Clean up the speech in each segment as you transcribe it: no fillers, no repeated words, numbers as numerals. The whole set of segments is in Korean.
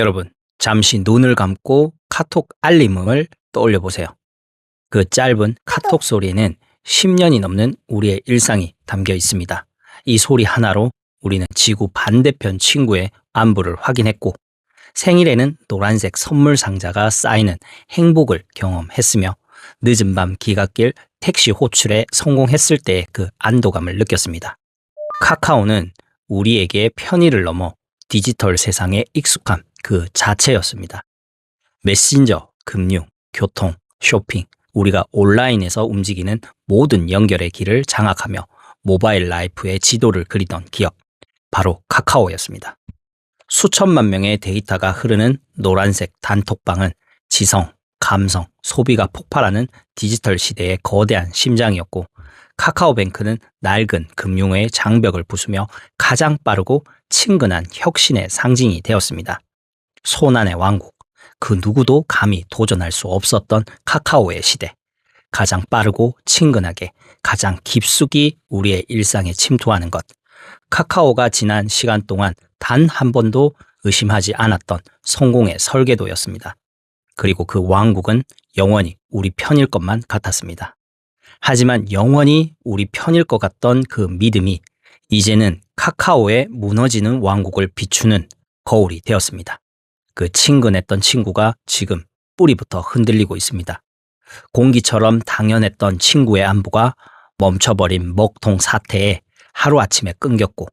여러분, 잠시 눈을 감고 카톡 알림을 떠올려 보세요. 그 짧은 카톡 소리에는 10년이 넘는 우리의 일상이 담겨 있습니다. 이 소리 하나로 우리는 지구 반대편 친구의 안부를 확인했고, 생일에는 노란색 선물 상자가 쌓이는 행복을 경험했으며, 늦은 밤 기갓길 택시 호출에 성공했을 때의 그 안도감을 느꼈습니다. 카카오는 우리에게 편의를 넘어 디지털 세상에 익숙한 그 자체였습니다. 메신저, 금융, 교통, 쇼핑, 우리가 온라인에서 움직이는 모든 연결의 길을 장악하며 모바일 라이프의 지도를 그리던 기업, 바로 카카오였습니다. 수천만 명의 데이터가 흐르는 노란색 단톡방은 지성, 감성, 소비가 폭발하는 디지털 시대의 거대한 심장이었고, 카카오뱅크는 낡은 금융의 장벽을 부수며 가장 빠르고 친근한 혁신의 상징이 되었습니다. 손안의 왕국, 그 누구도 감히 도전할 수 없었던 카카오의 시대. 가장 빠르고 친근하게, 가장 깊숙이 우리의 일상에 침투하는 것. 카카오가 지난 시간 동안 단 한 번도 의심하지 않았던 성공의 설계도였습니다. 그리고 그 왕국은 영원히 우리 편일 것만 같았습니다. 하지만 영원히 우리 편일 것 같던 그 믿음이 이제는 카카오의 무너지는 왕국을 비추는 거울이 되었습니다. 그 친근했던 친구가 지금 뿌리부터 흔들리고 있습니다. 공기처럼 당연했던 친구의 안부가 멈춰버린 먹통 사태에 하루아침에 끊겼고,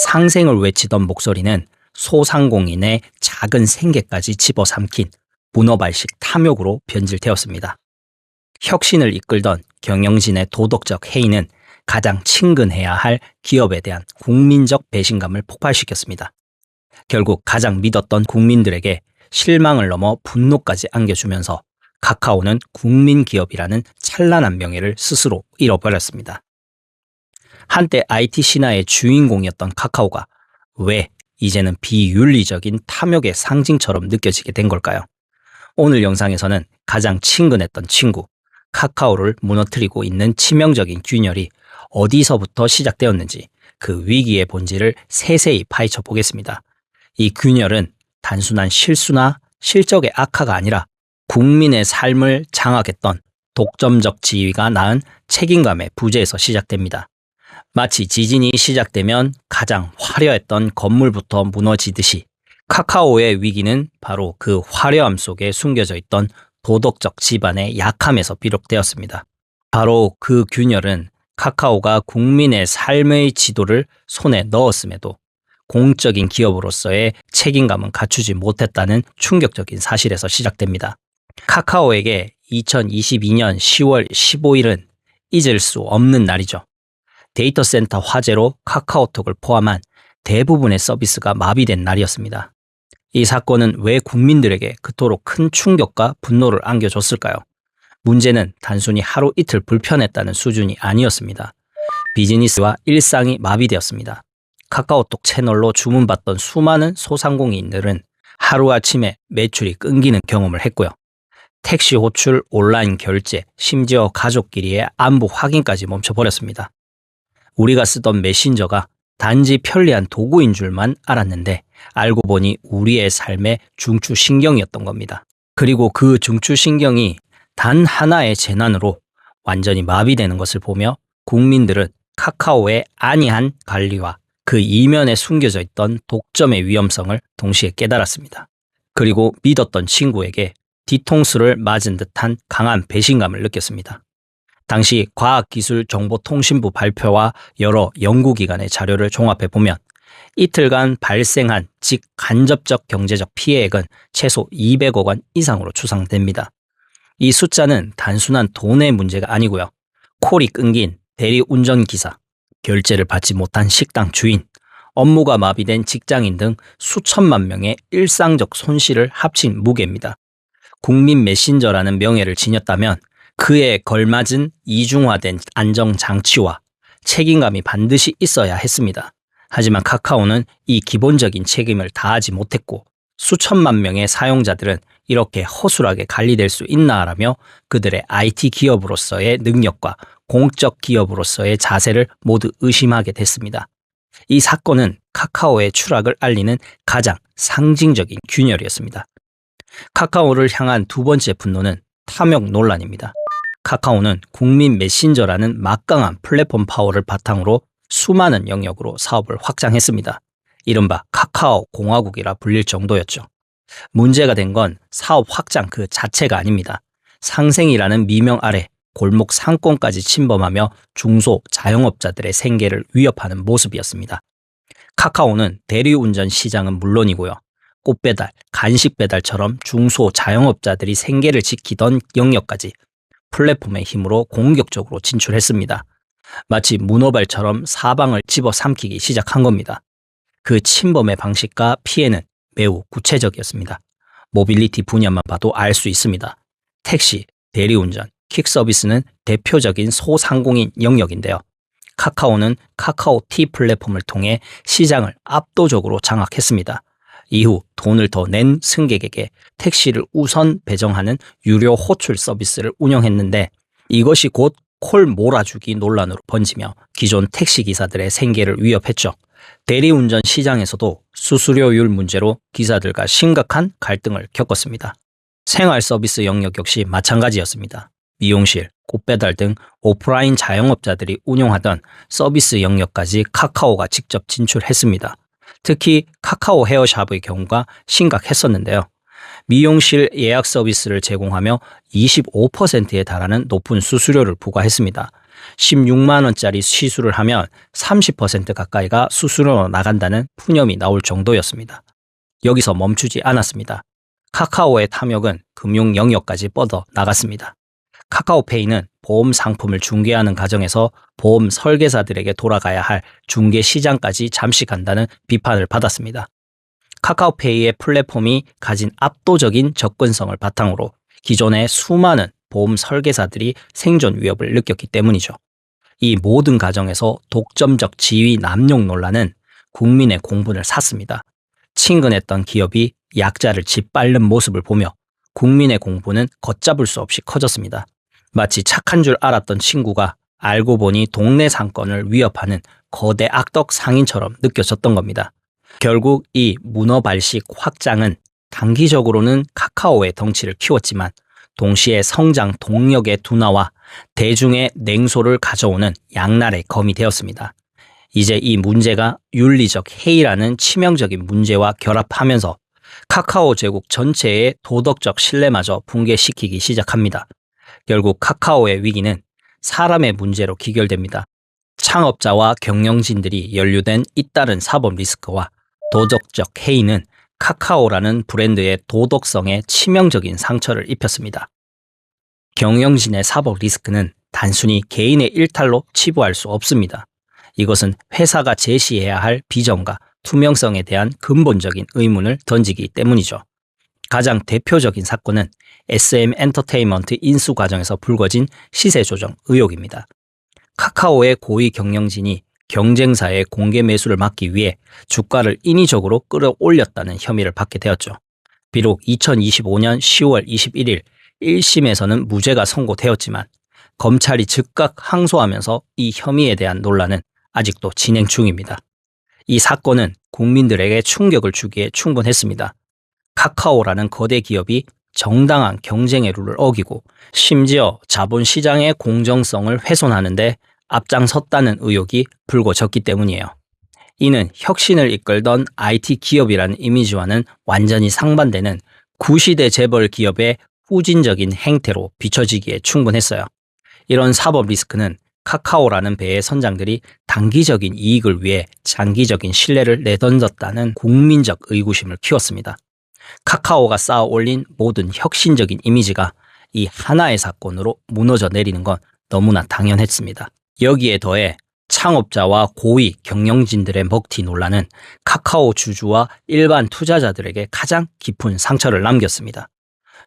상생을 외치던 목소리는 소상공인의 작은 생계까지 집어삼킨 문어발식 탐욕으로 변질되었습니다. 혁신을 이끌던 경영진의 도덕적 해이는 가장 친근해야 할 기업에 대한 국민적 배신감을 폭발시켰습니다. 결국 가장 믿었던 국민들에게 실망을 넘어 분노까지 안겨주면서 카카오는 국민기업이라는 찬란한 명예를 스스로 잃어버렸습니다. 한때 IT 신화의 주인공이었던 카카오가 왜 이제는 비윤리적인 탐욕의 상징처럼 느껴지게 된 걸까요? 오늘 영상에서는 가장 친근했던 친구, 카카오를 무너뜨리고 있는 치명적인 균열이 어디서부터 시작되었는지 그 위기의 본질을 세세히 파헤쳐 보겠습니다. 이 균열은 단순한 실수나 실적의 악화가 아니라 국민의 삶을 장악했던 독점적 지위가 낳은 책임감의 부재에서 시작됩니다. 마치 지진이 시작되면 가장 화려했던 건물부터 무너지듯이 카카오의 위기는 바로 그 화려함 속에 숨겨져 있던 도덕적 지반의 약함에서 비롯되었습니다. 바로 그 균열은 카카오가 국민의 삶의 지도를 손에 넣었음에도 공적인 기업으로서의 책임감은 갖추지 못했다는 충격적인 사실에서 시작됩니다. 카카오에게 2022년 10월 15일은 잊을 수 없는 날이죠. 데이터 센터 화재로 카카오톡을 포함한 대부분의 서비스가 마비된 날이었습니다. 이 사건은 왜 국민들에게 그토록 큰 충격과 분노를 안겨줬을까요? 문제는 단순히 하루 이틀 불편했다는 수준이 아니었습니다. 비즈니스와 일상이 마비되었습니다. 카카오톡 채널로 주문받던 수많은 소상공인들은 하루아침에 매출이 끊기는 경험을 했고요. 택시 호출, 온라인 결제, 심지어 가족끼리의 안부 확인까지 멈춰버렸습니다. 우리가 쓰던 메신저가 단지 편리한 도구인 줄만 알았는데 알고 보니 우리의 삶의 중추신경이었던 겁니다. 그리고 그 중추신경이 단 하나의 재난으로 완전히 마비되는 것을 보며 국민들은 카카오의 안이한 관리와 그 이면에 숨겨져 있던 독점의 위험성을 동시에 깨달았습니다. 그리고 믿었던 친구에게 뒤통수를 맞은 듯한 강한 배신감을 느꼈습니다. 당시 과학기술정보통신부 발표와 여러 연구기관의 자료를 종합해보면 이틀간 발생한 직간접적 경제적 피해액은 최소 200억 원 이상으로 추산됩니다. 이 숫자는 단순한 돈의 문제가 아니고요. 콜이 끊긴 대리운전기사, 결제를 받지 못한 식당 주인, 업무가 마비된 직장인 등 수천만 명의 일상적 손실을 합친 무게입니다. 국민 메신저라는 명예를 지녔다면 그에 걸맞은 이중화된 안정장치와 책임감이 반드시 있어야 했습니다. 하지만 카카오는 이 기본적인 책임을 다하지 못했고 수천만 명의 사용자들은 이렇게 허술하게 관리될 수 있나라며 그들의 IT 기업으로서의 능력과 공적 기업으로서의 자세를 모두 의심하게 됐습니다. 이 사건은 카카오의 추락을 알리는 가장 상징적인 균열이었습니다. 카카오를 향한 두 번째 분노는 탐욕 논란입니다. 카카오는 국민 메신저라는 막강한 플랫폼 파워를 바탕으로 수많은 영역으로 사업을 확장했습니다. 이른바 카카오 공화국이라 불릴 정도였죠. 문제가 된 건 사업 확장 그 자체가 아닙니다. 상생이라는 미명 아래 골목 상권까지 침범하며 중소 자영업자들의 생계를 위협하는 모습이었습니다. 카카오는 대리운전 시장은 물론이고요. 꽃배달, 간식 배달처럼 중소 자영업자들이 생계를 지키던 영역까지 플랫폼의 힘으로 공격적으로 진출했습니다. 마치 문어발처럼 사방을 집어삼키기 시작한 겁니다. 그 침범의 방식과 피해는 매우 구체적이었습니다. 모빌리티 분야만 봐도 알 수 있습니다. 택시, 대리운전, 퀵서비스는 대표적인 소상공인 영역인데요. 카카오는 카카오티 플랫폼을 통해 시장을 압도적으로 장악했습니다. 이후 돈을 더 낸 승객에게 택시를 우선 배정하는 유료 호출 서비스를 운영했는데 이것이 곧 콜 몰아주기 논란으로 번지며 기존 택시 기사들의 생계를 위협했죠. 대리운전 시장에서도 수수료율 문제로 기사들과 심각한 갈등을 겪었습니다. 생활 서비스 영역 역시 마찬가지였습니다. 미용실, 꽃배달 등 오프라인 자영업자들이 운영하던 서비스 영역까지 카카오가 직접 진출했습니다. 특히 카카오 헤어샵의 경우가 심각했었는데요. 미용실 예약 서비스를 제공하며 25%에 달하는 높은 수수료를 부과했습니다. 16만 원짜리 시술을 하면 30% 가까이가 수수료로 나간다는 푸념이 나올 정도였습니다. 여기서 멈추지 않았습니다. 카카오의 탐욕은 금융 영역까지 뻗어 나갔습니다. 카카오페이는 보험 상품을 중개하는 과정에서 보험 설계사들에게 돌아가야 할 중개 시장까지 잠시 간다는 비판을 받았습니다. 카카오페이의 플랫폼이 가진 압도적인 접근성을 바탕으로 기존의 수많은 보험 설계사들이 생존 위협을 느꼈기 때문이죠. 이 모든 과정에서 독점적 지위 남용 논란은 국민의 공분을 샀습니다. 친근했던 기업이 약자를 짓밟는 모습을 보며 국민의 공분은 걷잡을 수 없이 커졌습니다. 마치 착한 줄 알았던 친구가 알고 보니 동네 상권을 위협하는 거대 악덕 상인처럼 느껴졌던 겁니다. 결국 이 문어발식 확장은 단기적으로는 카카오의 덩치를 키웠지만 동시에 성장 동력의 둔화와 대중의 냉소를 가져오는 양날의 검이 되었습니다. 이제 이 문제가 윤리적 해이라는 치명적인 문제와 결합하면서 카카오 제국 전체의 도덕적 신뢰마저 붕괴시키기 시작합니다. 결국 카카오의 위기는 사람의 문제로 귀결됩니다. 창업자와 경영진들이 연루된 잇따른 사법 리스크와 도덕적 해이는 카카오라는 브랜드의 도덕성에 치명적인 상처를 입혔습니다. 경영진의 사법 리스크는 단순히 개인의 일탈로 치부할 수 없습니다. 이것은 회사가 제시해야 할 비전과 투명성에 대한 근본적인 의문을 던지기 때문이죠. 가장 대표적인 사건은 SM 엔터테인먼트 인수 과정에서 불거진 시세 조정 의혹입니다. 카카오의 고위 경영진이 경쟁사의 공개 매수를 막기 위해 주가를 인위적으로 끌어올렸다는 혐의를 받게 되었죠. 비록 2025년 10월 21일 1심에서는 무죄가 선고되었지만 검찰이 즉각 항소하면서 이 혐의에 대한 논란은 아직도 진행 중입니다. 이 사건은 국민들에게 충격을 주기에 충분했습니다. 카카오라는 거대 기업이 정당한 경쟁의 룰을 어기고 심지어 자본시장의 공정성을 훼손하는 데 앞장섰다는 의혹이 불거졌기 때문이에요. 이는 혁신을 이끌던 IT 기업이라는 이미지와는 완전히 상반되는 구시대 재벌 기업의 후진적인 행태로 비춰지기에 충분했어요. 이런 사법 리스크는 카카오라는 배의 선장들이 단기적인 이익을 위해 장기적인 신뢰를 내던졌다는 국민적 의구심을 키웠습니다. 카카오가 쌓아 올린 모든 혁신적인 이미지가 이 하나의 사건으로 무너져 내리는 건 너무나 당연했습니다. 여기에 더해 창업자와 고위 경영진들의 먹튀 논란은 카카오 주주와 일반 투자자들에게 가장 깊은 상처를 남겼습니다.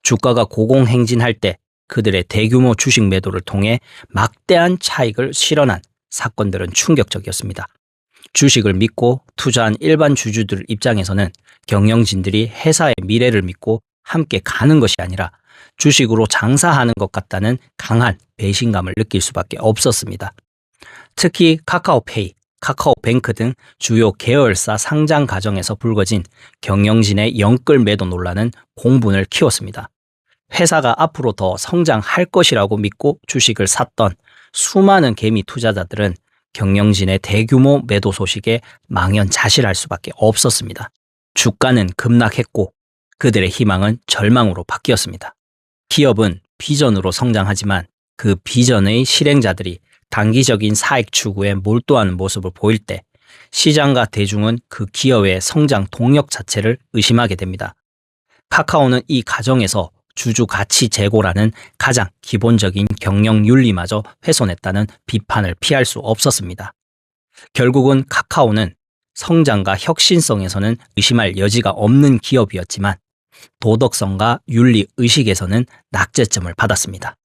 주가가 고공행진할 때 그들의 대규모 주식 매도를 통해 막대한 차익을 실현한 사건들은 충격적이었습니다. 주식을 믿고 투자한 일반 주주들 입장에서는 경영진들이 회사의 미래를 믿고 함께 가는 것이 아니라 주식으로 장사하는 것 같다는 강한 배신감을 느낄 수밖에 없었습니다. 특히 카카오페이, 카카오뱅크 등 주요 계열사 상장 과정에서 불거진 경영진의 영끌 매도 논란은 공분을 키웠습니다. 회사가 앞으로 더 성장할 것이라고 믿고 주식을 샀던 수많은 개미 투자자들은 경영진의 대규모 매도 소식에 망연자실할 수밖에 없었습니다. 주가는 급락했고 그들의 희망은 절망으로 바뀌었습니다. 기업은 비전으로 성장하지만 그 비전의 실행자들이 단기적인 사익 추구에 몰두하는 모습을 보일 때 시장과 대중은 그 기업의 성장 동력 자체를 의심하게 됩니다. 카카오는 이 과정에서 주주 가치 제고라는 가장 기본적인 경영 윤리마저 훼손했다는 비판을 피할 수 없었습니다. 결국은 카카오는 성장과 혁신성에서는 의심할 여지가 없는 기업이었지만 도덕성과 윤리 의식에서는 낙제점을 받았습니다.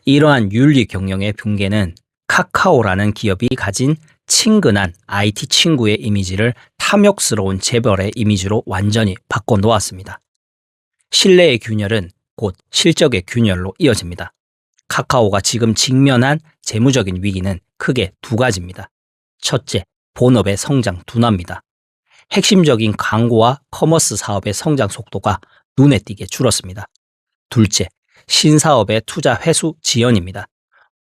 이러한 윤리 경영의 붕괴는 카카오라는 기업이 가진 친근한 IT 친구의 이미지를 탐욕스러운 재벌의 이미지로 완전히 바꿔놓았습니다. 신뢰의 균열은 곧 실적의 균열로 이어집니다. 카카오가 지금 직면한 재무적인 위기는 크게 두 가지입니다. 첫째, 본업의 성장 둔화입니다. 핵심적인 광고와 커머스 사업의 성장 속도가 눈에 띄게 줄었습니다. 둘째, 신사업의 투자 회수 지연입니다.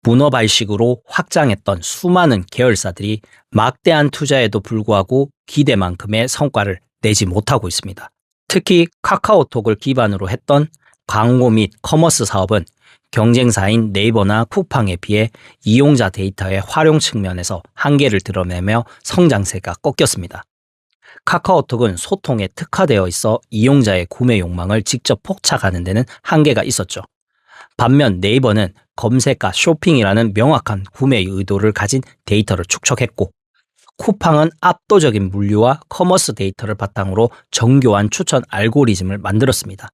문어발식으로 확장했던 수많은 계열사들이 막대한 투자에도 불구하고 기대만큼의 성과를 내지 못하고 있습니다. 특히 카카오톡을 기반으로 했던 광고 및 커머스 사업은 경쟁사인 네이버나 쿠팡에 비해 이용자 데이터의 활용 측면에서 한계를 드러내며 성장세가 꺾였습니다. 카카오톡은 소통에 특화되어 있어 이용자의 구매 욕망을 직접 포착하는 데는 한계가 있었죠. 반면 네이버는 검색과 쇼핑이라는 명확한 구매 의도를 가진 데이터를 축적했고, 쿠팡은 압도적인 물류와 커머스 데이터를 바탕으로 정교한 추천 알고리즘을 만들었습니다.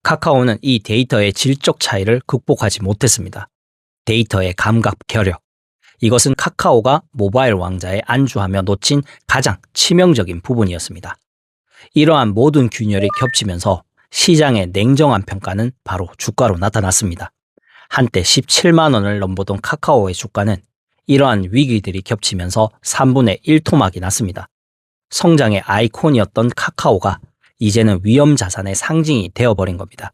카카오는 이 데이터의 질적 차이를 극복하지 못했습니다. 데이터의 감각 결여. 이것은 카카오가 모바일 왕자에 안주하며 놓친 가장 치명적인 부분이었습니다. 이러한 모든 균열이 겹치면서 시장의 냉정한 평가는 바로 주가로 나타났습니다. 한때 17만 원을 넘보던 카카오의 주가는 이러한 위기들이 겹치면서 3분의 1 토막이 났습니다. 성장의 아이콘이었던 카카오가 이제는 위험 자산의 상징이 되어버린 겁니다.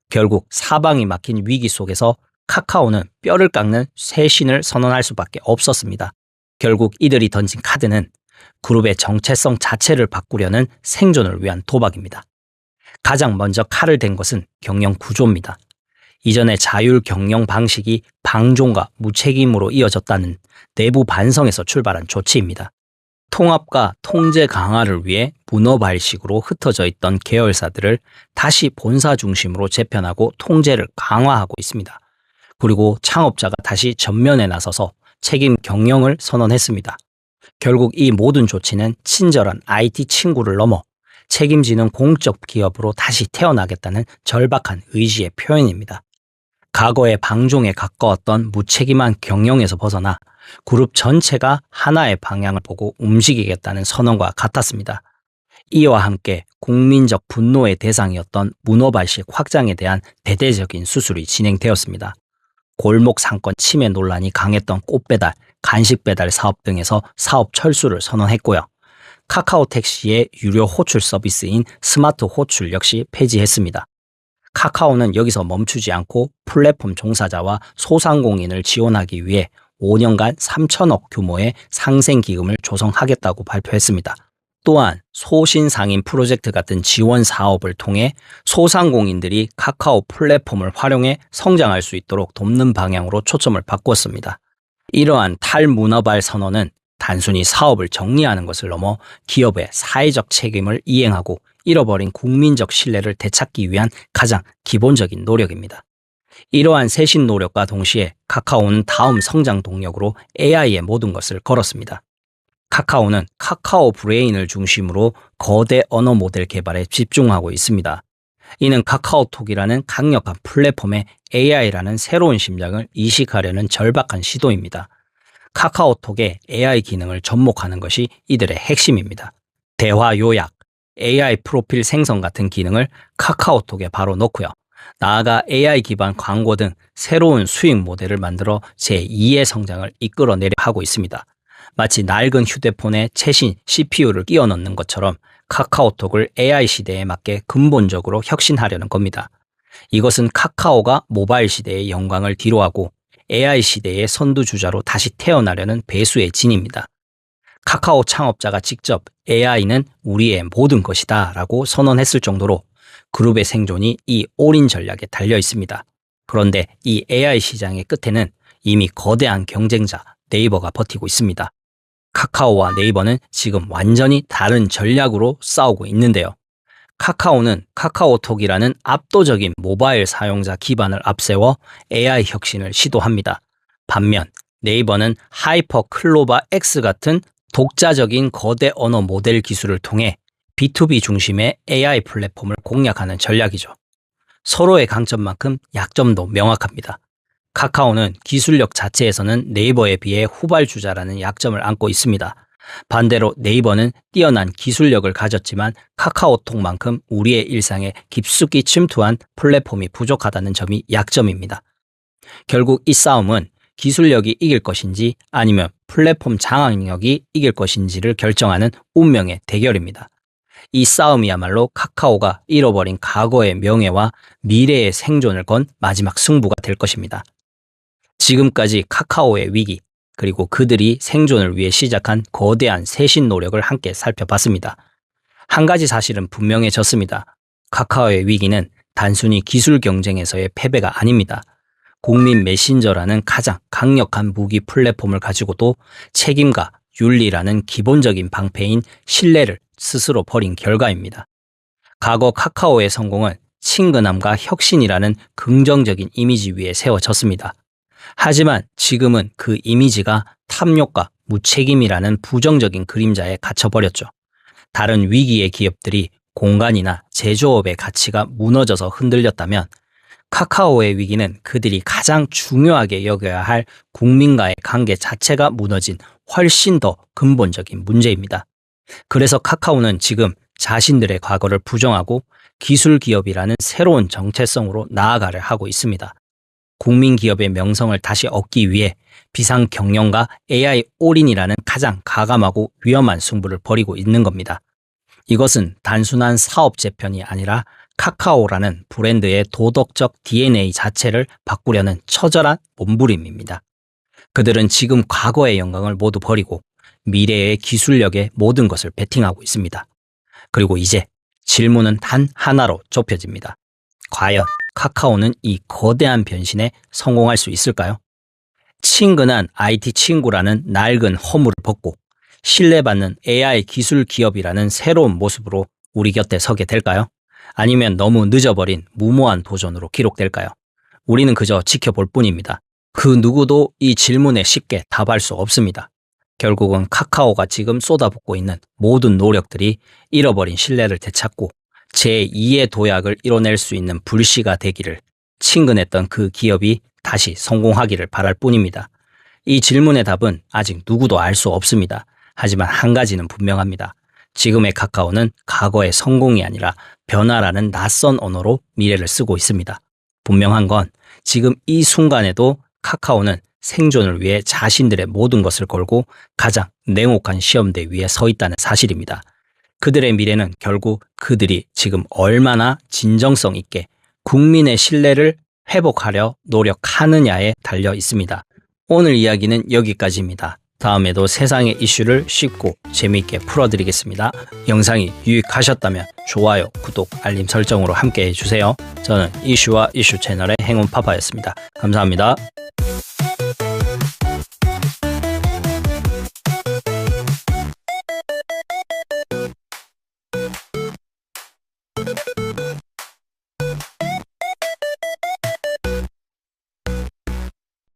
결국 사방이 막힌 위기 속에서 카카오는 뼈를 깎는 쇄신을 선언할 수밖에 없었습니다. 결국 이들이 던진 카드는 그룹의 정체성 자체를 바꾸려는 생존을 위한 도박입니다. 가장 먼저 칼을 댄 것은 경영 구조입니다. 이전의 자율 경영 방식이 방종과 무책임으로 이어졌다는 내부 반성에서 출발한 조치입니다. 통합과 통제 강화를 위해 문어발식으로 흩어져 있던 계열사들을 다시 본사 중심으로 재편하고 통제를 강화하고 있습니다. 그리고 창업자가 다시 전면에 나서서 책임 경영을 선언했습니다. 결국 이 모든 조치는 친절한 IT 친구를 넘어 책임지는 공적 기업으로 다시 태어나겠다는 절박한 의지의 표현입니다. 과거의 방종에 가까웠던 무책임한 경영에서 벗어나 그룹 전체가 하나의 방향을 보고 움직이겠다는 선언과 같았습니다. 이와 함께 국민적 분노의 대상이었던 문어발식 확장에 대한 대대적인 수술이 진행되었습니다. 골목 상권 침해 논란이 강했던 꽃배달, 간식배달 사업 등에서 사업 철수를 선언했고요. 카카오 택시의 유료 호출 서비스인 스마트 호출 역시 폐지했습니다. 카카오는 여기서 멈추지 않고 플랫폼 종사자와 소상공인을 지원하기 위해 5년간 3천억 규모의 상생기금을 조성하겠다고 발표했습니다. 또한 소신상인 프로젝트 같은 지원 사업을 통해 소상공인들이 카카오 플랫폼을 활용해 성장할 수 있도록 돕는 방향으로 초점을 바꿨습니다. 이러한 탈문어발 선언은 단순히 사업을 정리하는 것을 넘어 기업의 사회적 책임을 이행하고 잃어버린 국민적 신뢰를 되찾기 위한 가장 기본적인 노력입니다. 이러한 쇄신 노력과 동시에 카카오는 다음 성장 동력으로 AI의 모든 것을 걸었습니다. 카카오는 카카오 브레인을 중심으로 거대 언어 모델 개발에 집중하고 있습니다. 이는 카카오톡이라는 강력한 플랫폼에 AI라는 새로운 심장을 이식하려는 절박한 시도입니다. 카카오톡의 AI 기능을 접목하는 것이 이들의 핵심입니다. 대화 요약, AI 프로필 생성 같은 기능을 카카오톡에 바로 넣고요. 나아가 AI 기반 광고 등 새로운 수익 모델을 만들어 제2의 성장을 이끌어내려 하고 있습니다. 마치 낡은 휴대폰에 최신 CPU를 끼워 넣는 것처럼 카카오톡을 AI 시대에 맞게 근본적으로 혁신하려는 겁니다. 이것은 카카오가 모바일 시대의 영광을 뒤로하고 AI 시대의 선두주자로 다시 태어나려는 배수의 진입니다. 카카오 창업자가 직접 AI는 우리의 모든 것이다 라고 선언했을 정도로 그룹의 생존이 이 올인 전략에 달려 있습니다. 그런데 이 AI 시장의 끝에는 이미 거대한 경쟁자 네이버가 버티고 있습니다. 카카오와 네이버는 지금 완전히 다른 전략으로 싸우고 있는데요. 카카오는 카카오톡이라는 압도적인 모바일 사용자 기반을 앞세워 AI 혁신을 시도합니다. 반면 네이버는 하이퍼 클로바 X 같은 독자적인 거대 언어 모델 기술을 통해 B2B 중심의 AI 플랫폼을 공략하는 전략이죠. 서로의 강점만큼 약점도 명확합니다. 카카오는 기술력 자체에서는 네이버에 비해 후발주자라는 약점을 안고 있습니다. 반대로 네이버는 뛰어난 기술력을 가졌지만 카카오톡만큼 우리의 일상에 깊숙이 침투한 플랫폼이 부족하다는 점이 약점입니다. 결국 이 싸움은 기술력이 이길 것인지 아니면 플랫폼 장악력이 이길 것인지를 결정하는 운명의 대결입니다. 이 싸움이야말로 카카오가 잃어버린 과거의 명예와 미래의 생존을 건 마지막 승부가 될 것입니다. 지금까지 카카오의 위기, 그리고 그들이 생존을 위해 시작한 거대한 쇄신 노력을 함께 살펴봤습니다. 한 가지 사실은 분명해졌습니다. 카카오의 위기는 단순히 기술 경쟁에서의 패배가 아닙니다. 국민 메신저라는 가장 강력한 무기 플랫폼을 가지고도 책임과 윤리라는 기본적인 방패인 신뢰를 스스로 버린 결과입니다. 과거 카카오의 성공은 친근함과 혁신이라는 긍정적인 이미지 위에 세워졌습니다. 하지만 지금은 그 이미지가 탐욕과 무책임이라는 부정적인 그림자에 갇혀버렸죠. 다른 위기의 기업들이 공간이나 제조업의 가치가 무너져서 흔들렸다면 카카오의 위기는 그들이 가장 중요하게 여겨야 할 국민과의 관계 자체가 무너진 훨씬 더 근본적인 문제입니다. 그래서 카카오는 지금 자신들의 과거를 부정하고 기술 기업이라는 새로운 정체성으로 나아가려 하고 있습니다. 국민 기업의 명성을 다시 얻기 위해 비상 경영과 AI 올인이라는 가장 가감하고 위험한 승부를 벌이고 있는 겁니다. 이것은 단순한 사업 재편이 아니라 카카오라는 브랜드의 도덕적 DNA 자체를 바꾸려는 처절한 몸부림입니다. 그들은 지금 과거의 영광을 모두 버리고 미래의 기술력에 모든 것을 베팅하고 있습니다. 그리고 이제 질문은 단 하나로 좁혀집니다. 과연 카카오는 이 거대한 변신에 성공할 수 있을까요? 친근한 IT 친구라는 낡은 허물을 벗고 신뢰받는 AI 기술 기업이라는 새로운 모습으로 우리 곁에 서게 될까요? 아니면 너무 늦어버린 무모한 도전으로 기록될까요? 우리는 그저 지켜볼 뿐입니다. 그 누구도 이 질문에 쉽게 답할 수 없습니다. 결국은 카카오가 지금 쏟아붓고 있는 모든 노력들이 잃어버린 신뢰를 되찾고 제2의 도약을 이뤄낼 수 있는 불씨가 되기를, 친근했던 그 기업이 다시 성공하기를 바랄 뿐입니다. 이 질문의 답은 아직 누구도 알 수 없습니다. 하지만 한 가지는 분명합니다. 지금의 카카오는 과거의 성공이 아니라 변화라는 낯선 언어로 미래를 쓰고 있습니다. 분명한 건 지금 이 순간에도 카카오는 생존을 위해 자신들의 모든 것을 걸고 가장 냉혹한 시험대 위에 서 있다는 사실입니다. 그들의 미래는 결국 그들이 지금 얼마나 진정성 있게 국민의 신뢰를 회복하려 노력하느냐에 달려 있습니다. 오늘 이야기는 여기까지입니다. 다음에도 세상의 이슈를 쉽고 재미있게 풀어드리겠습니다. 영상이 유익하셨다면 좋아요, 구독, 알림 설정으로 함께 해주세요. 저는 이슈와 이슈 채널의 행운파파였습니다. 감사합니다.